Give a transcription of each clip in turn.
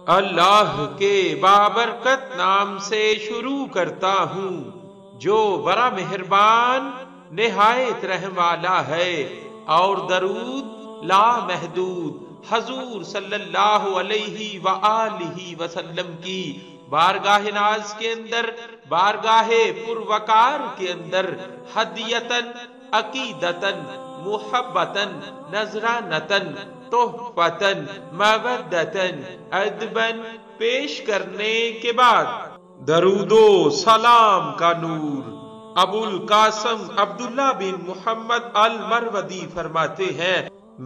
اللہ کے بابرکت نام سے شروع کرتا ہوں جو بڑا مہربان نہایت رحم والا ہے، اور درود لا محدود حضور صلی اللہ علیہ وآلہ وسلم کی بارگاہ ناز کے اندر، بارگاہ پروقار کے اندر ہدیتن، عقیدتن، محبتن، نذرانتن، تحفتن، مودتن، ادبن پیش کرنے کے بعد درود و سلام کا نور ابو القاسم عبداللہ بن محمد المروزی فرماتے ہیں،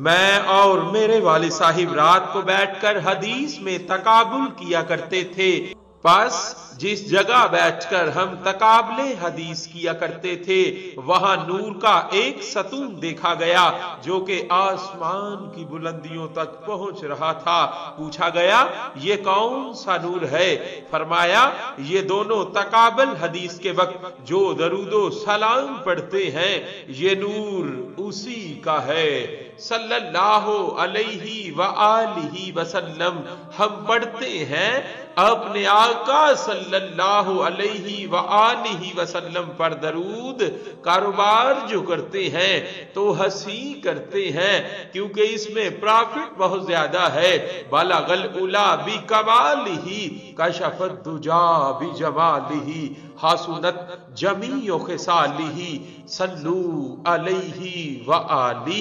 میں اور میرے والد صاحب رات کو بیٹھ کر حدیث میں تقابل کیا کرتے تھے۔ پس جس جگہ بیٹھ کر ہم تقابل حدیث کیا کرتے تھے وہاں نور کا ایک ستون دیکھا گیا جو کہ آسمان کی بلندیوں تک پہنچ رہا تھا۔ پوچھا گیا یہ کون سا نور ہے؟ فرمایا یہ دونوں تقابل حدیث کے وقت جو درود و سلام پڑھتے ہیں یہ نور اسی کا ہے صلی اللہ علیہ وآلہ وسلم۔ ہم پڑھتے ہیں اپنے آقا صلی اللہ علیہ وآلہ وسلم پر درود، کاروبار جو کرتے ہیں تو ہنسی کرتے ہیں کیونکہ اس میں پرافٹ بہت زیادہ ہے۔ بلغ العلا بکمالہ کشف الدجا بجمالہ حسنت جمیع خصالہ صلو علیہ وآلہ۔